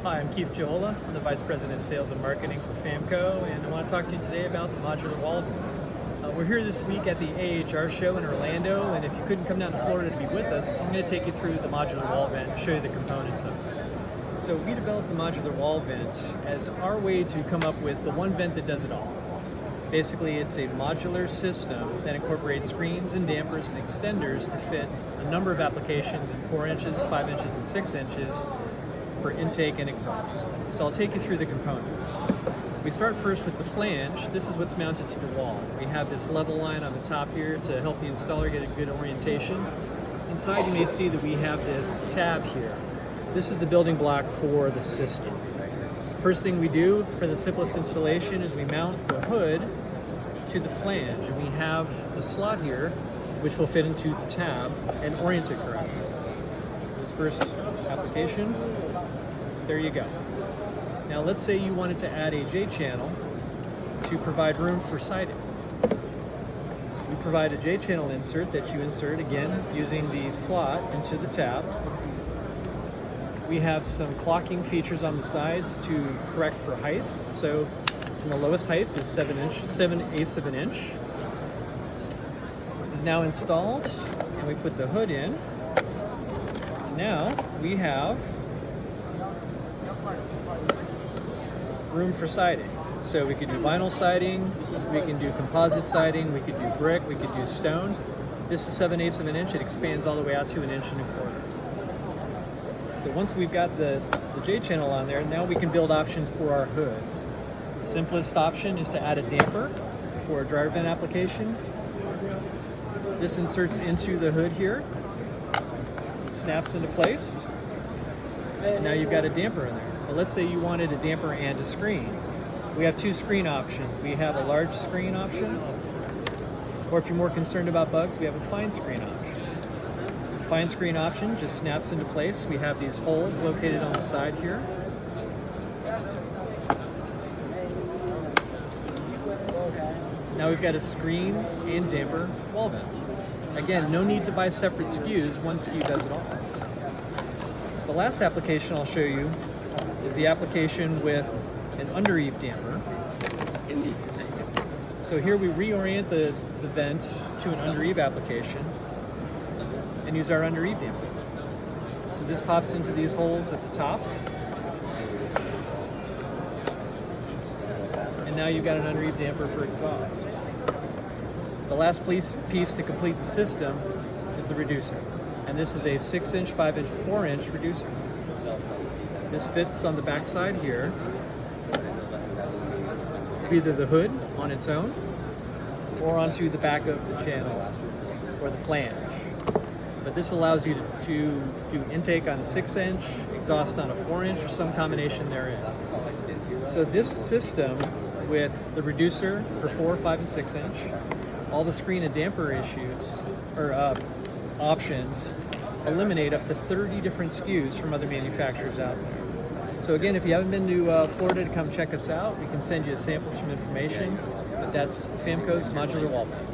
Hi, I'm Keith Juhola. I'm the Vice President of Sales and Marketing for FAMCO, and I want to talk to you today about the modular wall vent. We're here this week at the AHR show in Orlando, and if you couldn't come down to Florida to be with us, I'm going to take you through the modular wall vent and show you the components of it. So we developed the modular wall vent as our way to come up with the one vent that does it all. Basically, it's a modular system that incorporates screens and dampers and extenders to fit a number of applications in 4 inches, 5 inches, and 6 inches for intake and exhaust. So I'll take you through the components. We start first with the flange. This is what's mounted to the wall. We have this level line on the top here to help the installer get a good orientation. Inside you may see that we have this tab here. This is the building block for the system. First thing we do for the simplest installation is we mount the hood to the flange, and we have the slot here which will fit into the tab and orient it correctly. This first application, there you go. Now let's say you wanted to add a J-channel to provide room for siding. We provide a J-channel insert that you insert again using the slot into the tab. We have some clocking features on the sides to correct for height. So the lowest height is 7/8 of an inch. This is now installed, and we put the hood in. Now we have room for siding. So we could do vinyl siding, we can do composite siding, we could do brick, we could do stone. This is 7/8 of an inch. It expands all the way out to 1 1/4 inches. So once we've got the J-channel on there, now we can build options for our hood. The simplest option is to add a damper for a dryer vent application. This inserts into the hood here, snaps into place, and now you've got a damper in there. But let's say you wanted a damper and a screen. We have 2 screen options. We have a large screen option, or if you're more concerned about bugs, we have a fine screen option. The fine screen option just snaps into place. We have these holes located on the side here. Now we've got a screen and damper wall vent. Again, no need to buy separate SKUs. One SKU does it all. The last application I'll show you is the application with an under-eave damper. So here we reorient the vent to an under-eave application and use our under-eave damper. So this pops into these holes at the top. And now you've got an under-eave damper for exhaust. The last piece to complete the system is the reducer. And this is a 6-inch, 5-inch, 4-inch reducer. This fits on the back side here of either the hood on its own or onto the back of the channel or the flange. But this allows you to do intake on a 6-inch, exhaust on a 4-inch, or some combination therein. So this system with the reducer for 4, 5, and 6-inch, all the screen and damper options eliminate up to 30 different SKUs from other manufacturers out there. So again, if you haven't been to Florida to come check us out, we can send you samples, some information, but that's FAMCO's modular wall vent.